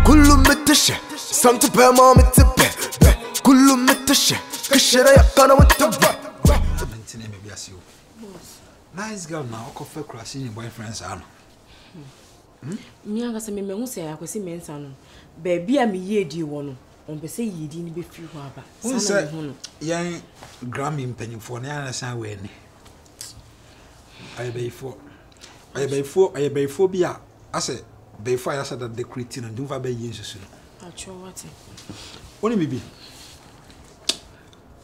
كله متشة سمت بما متبه كله متشة كشرة يقنا متبه Nice girl now, coffee crashing boyfriends are. Me anga se me hu se akwesi mensa no. Baby a me ye di wo no. On be say ye di ni be fi ho aba. Sana hu no. Yan Grammy mpanyimfo na yan san we ni. Ayebefo bi a ase before I said that the creating and do va be yin susu no. Acho what? Oni bibi.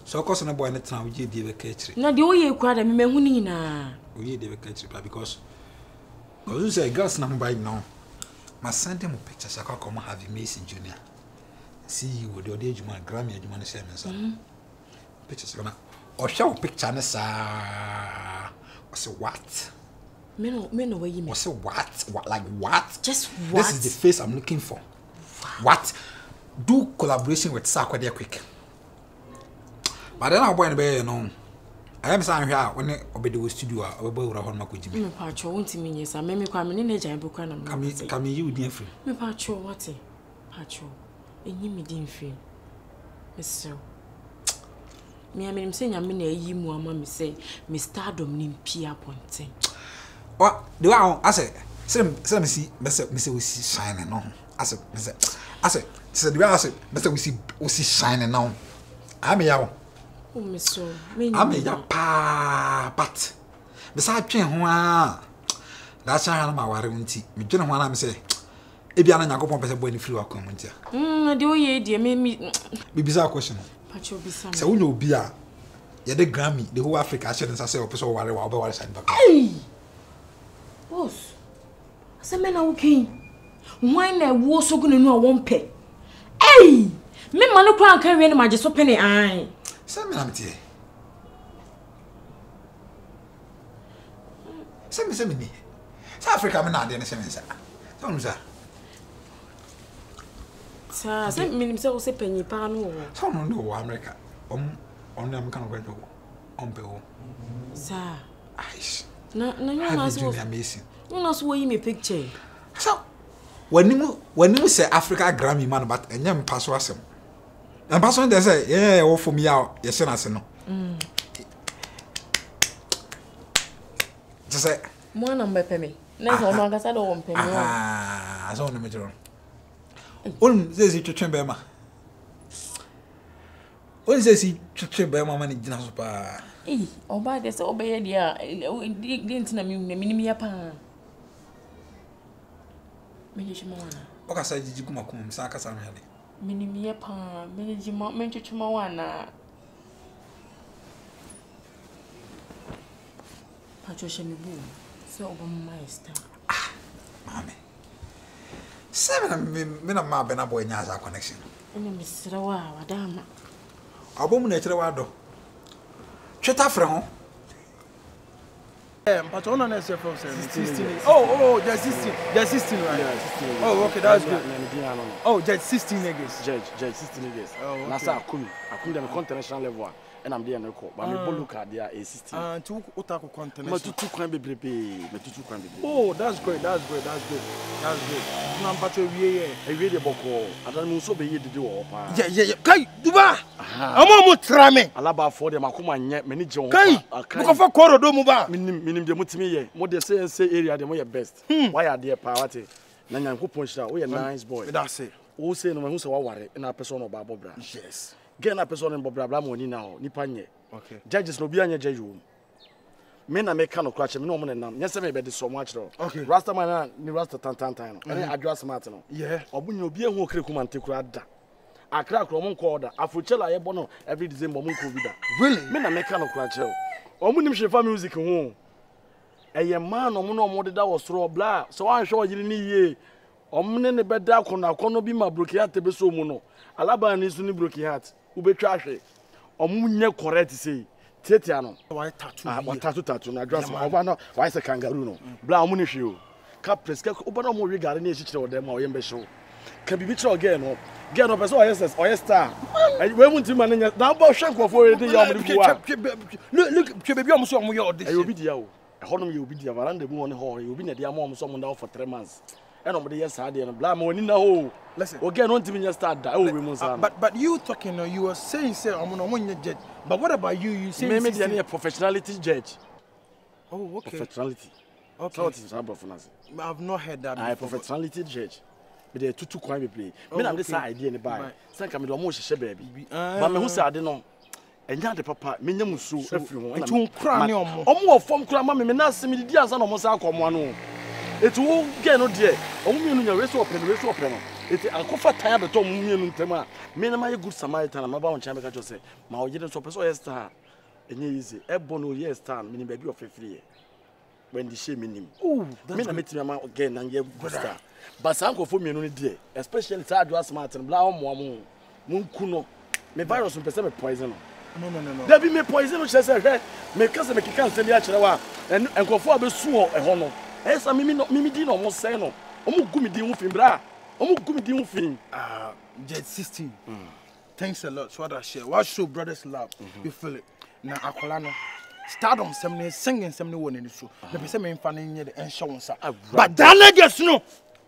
So cause na boy na tena we dey be catch. Na de oye kwa da me hu ni na. We dey be catch because you say girls na by now. My send them pictures I come have Mason Junior. See you the other Juma Grammy Juma na say me pictures gonna or show picture na sa I say what? Me no way you I say what like what? Just what? This is the face I'm looking for. What? Do collaboration with Sakwa there quick. But then I boy be no. I am saying here when obedi wo studio a obo wura ho makoji me. Me pa cho wonti me nyesa me kwa me ne jan bukwa na me. Come you din free. Me pa cho what? Pa cho. Enyi me din free. Eso. Me am say nyame na ayi mu ama me say me stardom ni mpia ponten. What? The one I say me see we see shining no. I say the way I say we see shining now. I'm here. Oh me so. Me I'm here pa but beside twen ho a that's how na ware unti. Me dwene ho na me say e bia na Yakobon pese boy ni free akon unti. De oye de me Bibisa question. Pacho bisa. Say wonyo obi a ye the Grammy the whole Africa share say o pese ware wa ware side back. Hey. Boss. Asa me na okay. Why na wo so gunu no won pe. Hey! Me ma no kwa kan we na maje so pene ai. Say me am tie. Say me ni. South Africa me na de na say me say. Don't say. Sa say me say o se penyi pa no. So no America. On am kan go do. On pe o. Sa. Aish. Na you na so. Amazing. You na so we me picture. So when you say Africa Grammy man but enyem paso asem. And paso dey say yeah wo for me out ye say na se no. Just say Mo na mbe pe me. Na so no agasa do won pe me. Ah, so no me jero. On say si twetwe be ma. On say si twetwe be ma man gina so pa. Eh, oba de say obeye dia di ntina mi minim ya pa. Menjima wana. Oka say jiji kuma kuma msa aka sa hade. Minim ya pa, menjima wana. Pacho shemi bu. So oba master. Ah, mame. Seven me na ma be na boy nya za connection. Ene misra wa wadama. Abom na kire wa do. Tweta frɛ ho. But on an SF 16. Oh, just 16. Just 16, right? Yeah, 16. Oh, okay, that's good. No. Oh, just 16 niggas. Judge 16 niggas. Oh, okay. Nasa Akumi dem international level. And I'm there no call. But me bolu card there is 16. To Otaku continent. Me tutu kwan bebrebe. Oh, that's great. That's good. Number 2 we the boko. Adan mu so be ye dede wo pa. Yeah. Kai, duba. Amo mo trame. Alaba for dem akoma nye me ni je wo. Kai, mo fa koro do mu ba. Minim de mutimi ye. Mo de say area dem ye best. Why are there pa wate? Na nyankopon shira, we nice boy. That's it. Wo say no me hu se wa ware na person no ba bobra. Yes. Get na person no bobra bla mo ni na ho. Nipa nye. Okay. Judges no bi anya judge wo. Me na me ka no krache me no mo nam. Nya se me be de so mo akiro. Okay. Rasta man na ni rasta tantan no. Ene adwa smart no. Yeah. Obunya obi ehu okre kuma ntekura da. Akra kro mo nko order. Afuchela ye bo no every December mo nko bi da. Really? Me na me ka no krache o. Omu nim shefa music ho. Eye man no mo no mo de da wo soro bla. So wan hwe oyiri ni ye. Omne ne beda akono bi ma broken heart be so mu no. Alaba ni su ni broken heart. Ubetwa hwe. Omunye correct say. Tetia no. Why tattoo? Tattoo na dress. Oba no why say kangaroo no. Bla omu ni hwe o. Ka press ka oba no mo wi gare na echichire odem ma oyembe show. Ka bibi chire again no. Get no person or star. And we want to manage now about shank for already. Look, baby, I'm so I'm your audition. You be there. A honor you be there. Varanda, one hall. You be there. I'm almost someone down for 3 months. And nobody yes I did blame when no. Listen. Okay, don't even start that. But you talking, you were saying, say, I'm on your judge. But what about you? You say maybe they a professionality judge. Oh, okay. Professionality. Okay. So what is about for us? I've not heard that I before. professionality judge. But they too crime play. Me na this idea in the buy. Say come do almost share baby. But me who say ade no. Enya de papa me nyam so afiri ho. Etu nkra ne omo. Omo form kra ma me na asem di ansa na omo sa akomo ano. Etu wo ge no de. Omo mienu nya reso open no. Eti akofa tan abeto omo mienu ntem a me na ma ye good samaritan ma ba won chan be ka cho say ma o gide so person yes star. Enye easy. Ebo no yes star me ni baby of free. When the shame in him. Oh, me na meet me again and ye good star. But some go for me no dey, especially say do smart and bla omo mo kuno. Me virus on person me poison. No. There be me poison she say me kase me kika nsem ya kire wa enkofo abesu e ho no. Esa me di no mo say no. Omo gu me di ho fin bra. Omo gu me di ho fin. Jet 16. Thanks a lot. So what I share. What show brothers love. You feel it. Na akola no. Stardom singing some one in the show. The person me fan in the insurance. But that niggas no.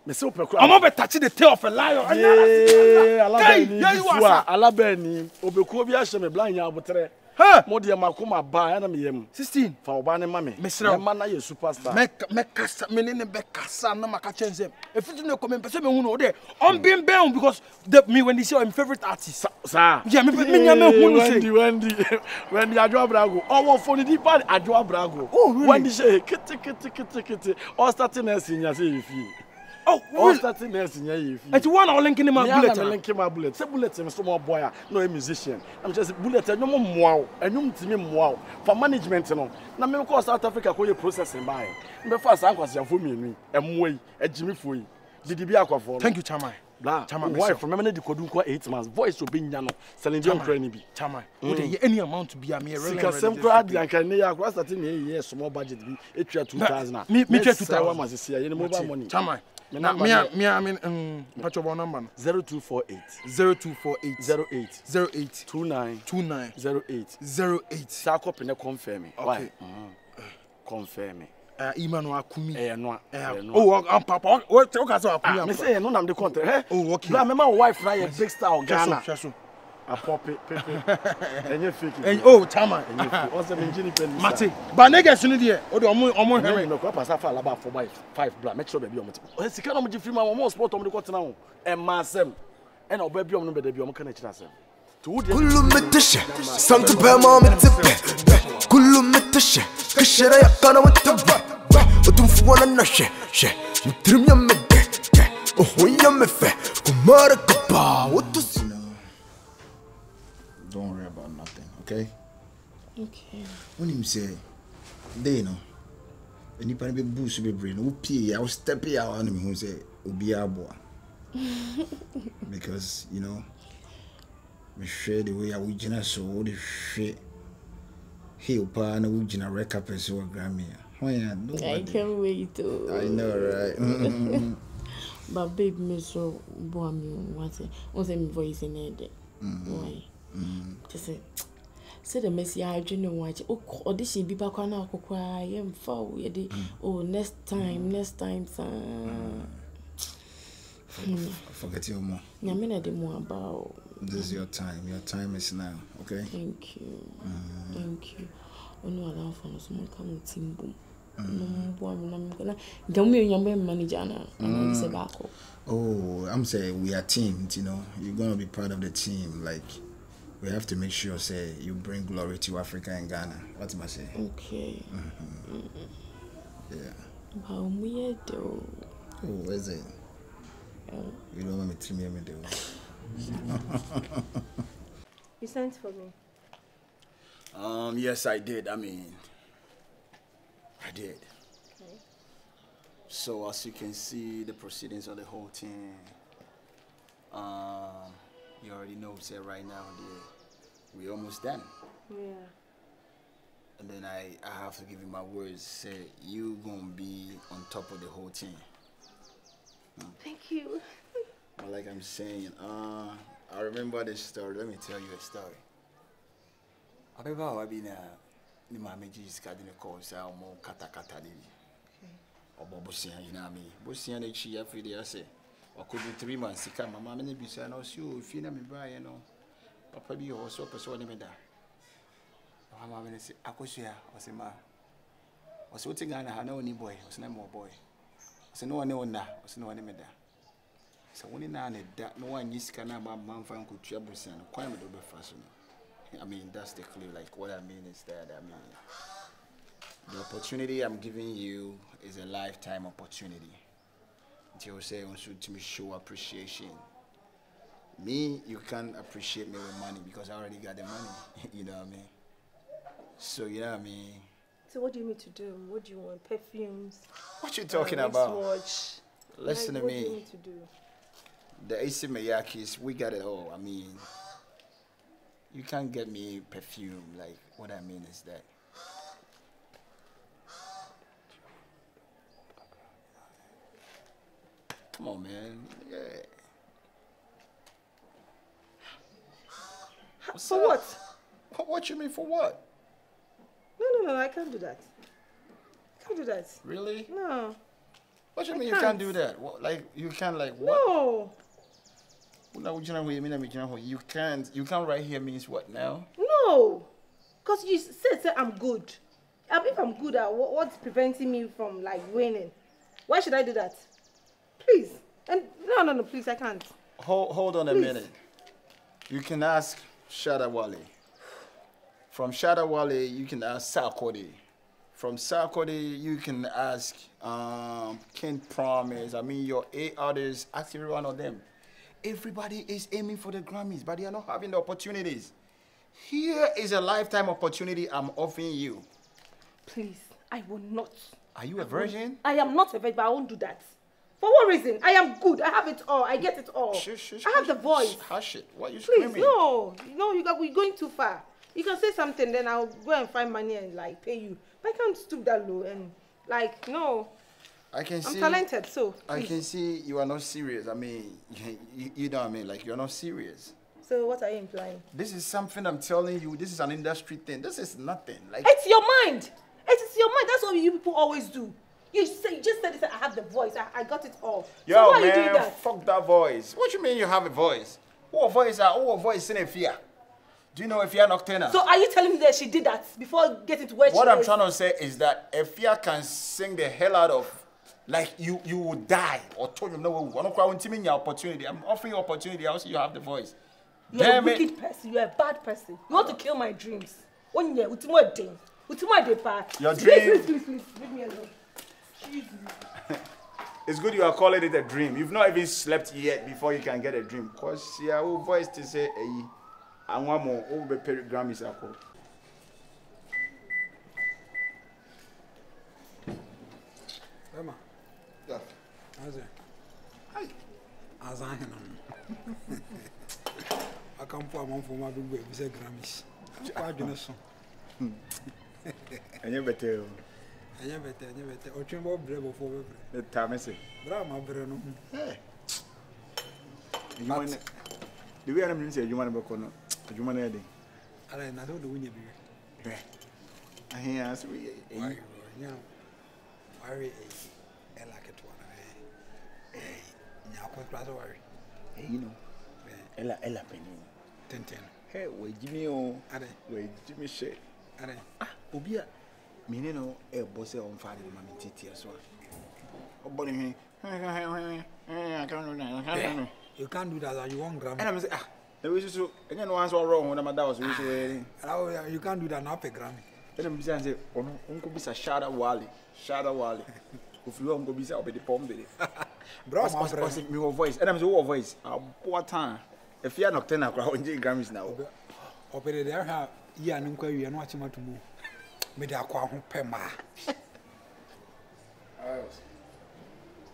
Me say I'm over touching the tail of a lion. Alabeni obeku bi ahye me blan ya abotre. Mo de makoma ba na me yam 16 fa oba ne mame. Me man na ye superstar. Me kasa me ne be kasa na maka chense. If you no come person me hu no there. On being bound because me when they say I'm favorite artist. Sir. Yeah, me hu no say. Wendy Adwo Brago. Oh, for the deep Adwo Brago. Oh, really? Wendy say kiti. All starting as in ya say you feel. Oh, all starting as in ya you feel. It's one all linking my bullet. Linking my bullet. Say bullet me small boy, no a musician. I'm just bullet no mo enum timi mo for management no. Na me ko South Africa ko ye processing buy. Me first ankwase afo mienu. Emwoi, ejimi foi. Didi bi akwafo. Thank you, Chairman. Chairman, why from me the kodu kwa 8 months voice obi nya no selling dem kra ni bi. Chairman, would any amount to be a me really. Because some crowd and can ya kwa starting here small budget bi etua 2000. Me 2000 wa masisi ya mobile money. Chairman. I mean, patch your number 0248 08 29 08. Sa copy na confirm. Okay. Confirm. Imano akumi. No. Oh, papa. What ka so akumi? Me say no na the contract. Oh, okay. Bla me my wife na big star Ghana. Shaso. A poppy enye fake. Oh, Chairman. Also me ngini pen. Mate. Ba niggas no there. O de omo here. No, pass afa alaba 4x5 bla. Make sure baby omo. O sika no mo free ma mo sport omo de kwotena ho. E ma asem. E na oba bi omo no be da bi omo kana kira asem. كله متشة سمت بما متبه كله متشة كشرة يقنا وتبه وتنفو ولا نشة شه مترم يمده وهو يمفه كمارك با وتس. Don't worry about nothing, okay? Okay. When you say, they know, and you can be boost be brain, I will step it out on him who say, Ubiabwa. Because, you know, me share the way I would generate so the shit. He'll pan a wood generate recap and so a Grammy. I can't wait to. I know, right? But babe, me so boy me what's my voice in it. Why? Just say the messy I don't know watch. Oh, audition be back on our cry. I'm foul. Oh, next time, Forget your more. Yamina de more about. This is your time. Your time is now, okay? Thank you. Thank you. Oh no, allow for no small come team boom. No boy, I'm gonna get me your manager now. And say back. Oh, I'm saying we are teamed, you know. You're gonna be part of the team. Like we have to make sure, say, you bring glory to Africa and Ghana. What am I saying? Okay. Yeah. How weird though. Oh, where's it? You don't want me to me do. You sent for me? Yes, I did. I did. Okay. So, as you can see, the proceedings of the whole team, you already know, say, right now, we're almost done. Yeah. And then I have to give you my words, say, you gonna be on top of the whole team. Thank you. But like I'm saying, I remember this story. Let me tell you a story. I remember I've been in my major's cardinal course, I'm more kata. Busia, you know what I mean? Busia, they cheat every day. I say, or could be 3 months. He come, my mom and be saying, "No, you if you know me, buy, you know, Papa be also persuading me that." My mom and say, "I could share." I say, "Ma, I was waiting on a no any boy, I was no more boy." I say, "No one, no, I was no one me there." So when you that no one is can have my mom find could trouble and quite a bit fashion. I mean, that's the clue. Like, what I mean is that, I mean, the opportunity I'm giving you is a lifetime opportunity. Until say, on should to me show appreciation. Me, you can't appreciate me with money because I already got the money. You know what I mean? So, you know what I mean? So what do you need to do? What do you want? Perfumes? What you talking about? Watch. Listen to me. What do you need to do? The AC Miyakis, we got it all. I mean, you can't get me perfume. Like, what I mean is that. Come on, man. Yeah. For what? What you mean for what? No, I can't do that. I can't do that. Really? No. What you I mean can't. you can't do that? What, like, you can't, like, what? No. You can't right here means what now? No. Because you said I'm good. If I'm good, what's preventing me from, like, winning? Why should I do that? Please. And no, please, I can't. Hold on a minute. You can ask Shadawale. From Shadawale, you can ask Sarkodie. From Sarkodie, you can ask Ken Promise. I mean, your 8 others, ask every one of them. Everybody is aiming for the Grammys, but they are not having the opportunities. Here is a lifetime opportunity I'm offering you. Please, I will not. Are you a virgin? I am not a virgin, but I won't do that. For what reason? I am good. I have it all. I get it all. I have the voice. Hush it. Why are you Please, screaming? no, you're going too far. You can say something, then I'll go and find money and like pay you. But I can't stoop that low and like no. I'm talented, so please. I can see you are not serious. I mean, you know what I mean? Like, you're not serious. So what are you implying? This is something I'm telling you. This is an industry thing. This is nothing. Like, it's your mind. It is your mind. That's what you people always do. You just said it. I have the voice. I got it all. Yo, so why man, are you doing that? fuck that voice. What you mean you have a voice? Who a voice in a fear? Do you know if you're nocturnal? So are you telling me that she did that before getting to where she is? What I'm trying to say is that Efia can sing the hell out of, like, you would die. Or told you, no, I'm not quite your opportunity. I'm offering you opportunity. Also, you have the voice. You're a wicked person. You're a bad person. You want to kill my dreams. One year, with more day. Your dream. Please, leave me alone. Jesus. It's good you are calling it a dream. You've not even slept yet before you can get a dream. Because your voice to say, hey, I want more over the Grammys. Emma. Yeah. How's it? Hi. As I am. I come for a month for my big baby, say Grammys. I'm going to song. And you better. And you better. Or trim about brave before The time is it. Drama, Breno. Hey. The way I'm saying, you want to go on. You want to do. I don't know the winner. I hear us. Why, you know, worry a like it one. Now, what worry? You know, Ella Penny. 10. Hey, wait, Jimmy, oh, wait, Jimmy Shay. Obia, meaning, a boss on Friday, Mammy Titi as well. Oh, Bonnie, You can't do that, you won't Grammy. and I'm saying, there was so, and then once all wrong when my dad was waiting. You can't do that now, pay Grammy. Then I'm saying, Uncle Bisa Shada Wally. If you won't go be the pomp, Bro, me voice, and I'm so voice. What time? If you are not 10 o'clock, Grammys now. Operate there, have you and Uncle, you are not much to move. Maybe I'll call home Pema.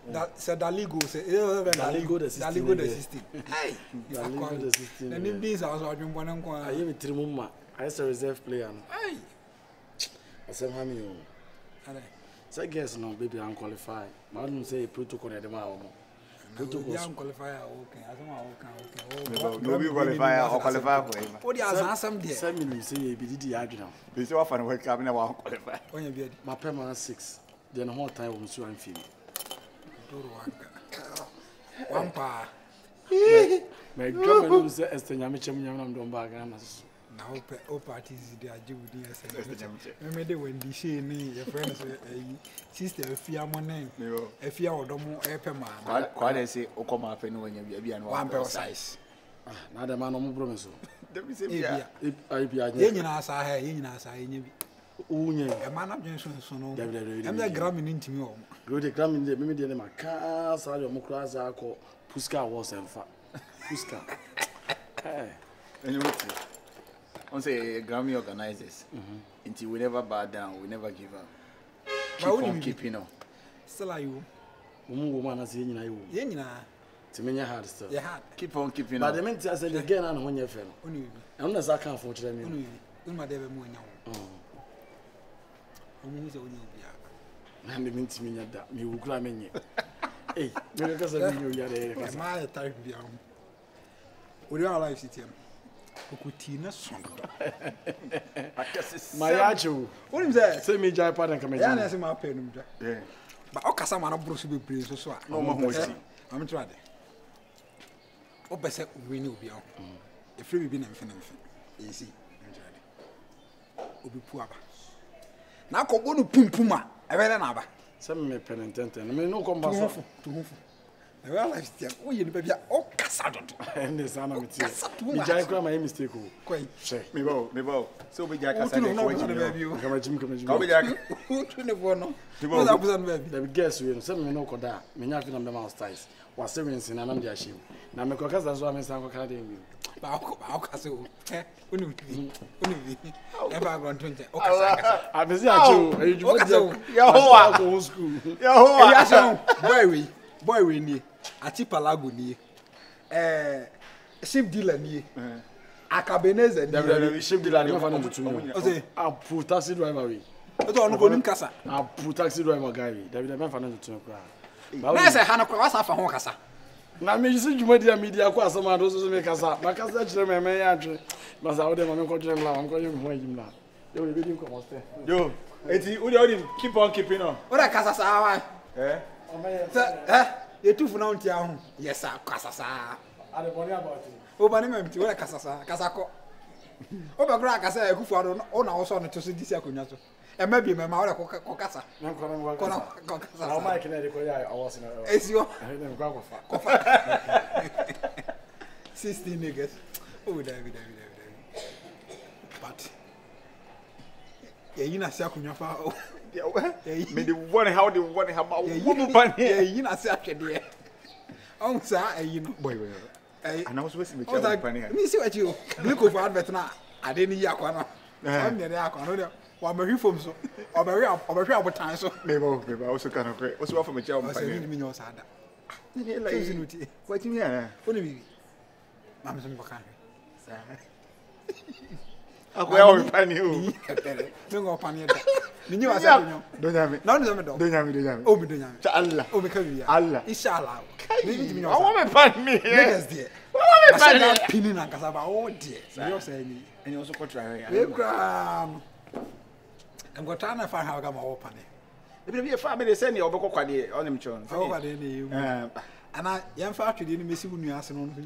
That said, Daligo said, Daligo the system. Hey, Daligo the system. And in this, I was watching one and one. I am a Trimuma. I a reserve player. Hey, I said, Hammy. So I guess no, baby, I'm qualified. I don't say protocol at the moment. protocol. I'm qualified. Okay, I don't know. Okay. No, we qualify or qualify for him. What do you have some there? 7 minutes say you be the agent. They say often wake up and I want qualify. When you be my permanent 6. Then the whole time I'm so feeling. One pa. My drum is Esther Yamicham Yam don't bag. Now, all parties, they are Judy. Remember when the she your friends, sister, if you are my name, if you are no more Epema. Quite I say, Okoma pen when you be and 1 pair size. Now the man on promise. Let me say, if I be a yen as I have, yen as I knew. A man of Jensen, so no, I'm the Grammy into me. Go to Grammy, the Mimi de Maca, Sadio Mukras, called Puska was and fat. Puska. And you on say Grammy organizers. Until we never bow down, we never give up. Keep on keeping on. Still are you? Woman, I see you. Yena. To me, hard still. Yeah, Keep on keeping on. But the minute I said again, I know when you're fair. Unless I can't afford to me. My devil more now. Only so you And the minute me that me will climb in you. Hey, because I knew you had my type beyond. We are alive, City. Kukutina song. My achu. What is that? Say me Jai Padan come Yeah, that's my pen. Yeah. But Okasama Bruce be praised so. No more. I'm trying. Oh, but say we knew beyond. If we be anything, you see. Obi puaba. Na ko bonu pumpuma. E be na ba. Some me penitente. Me no come back. To who? I realize that we you be o kasa dodo. And the son of it. Me Jai cry my mistake. Koi. Me bo. So be Jai kasa No, come Jim. be Jai. Who to the no? What that was baby. The guess we some me no koda. Me nya fi na me mouse ties. Was saving sin and I'm just shame. Na me kokasa so am san kokada dem. Ba o kasa o. Uni. Ever gone 20. O kasa. I be see achu. O kasa. Yahowa school. Yahowa. Boy we ni. Ati palago ni. Ship dealer ni. Akabeneza ni. The ship dealer me fa no tutu me. O say, I put taxi driver we. o to onu ko nim kasa. I put taxi driver guy we. David me fa no tutu me kra. Na say hana kwa wasa fa ho kasa. Na me yisi media ko asama do so me kasa. Na kasa kire me ya adwe. Ma sa wo de me ko kire mla, ko yem ho ajim la. Yo we be dim ko moste. Yo, eti udi keep on keeping on. O da kasa sa wa. You too for now, yes, sir, Casasa. I don't worry about it. Oh, but I'm empty. What a Casasa, Casaco. Oh, but Grack, I say, who are on our son to see this Yakunato. And maybe my mother Cocasa. No, Cocasa. How my Connecticut I was in a. It's your I didn't go 16 niggas. Oh, David. But. Yeah, you know, Sakunafa. Me the one how the one how woman pan here. You know, Saturday. Oh, sir, you know, boy. And I was waiting with you. Let me see what you look over advert now. I didn't hear Aquana. I'm near the Aquana. Or my reforms, or my real time. So, maybe I also kind of great. What's wrong for my job? I said, me your sad. What you hear? What do you mean? Mamma's in Bacana. Where are we finding you? Don't go upon it. Don't have it. Don't have it. Oh, don't have it. Allah. Oh, because Allah. Inshallah. I want to find me. Yes, dear. I said that pinning and cassava. Oh, dear. You're saying, and you also got try. I'm going to find how I got my open. If you be a family, send you over on him, John. Oh, and I am factory didn't miss you when you asked on the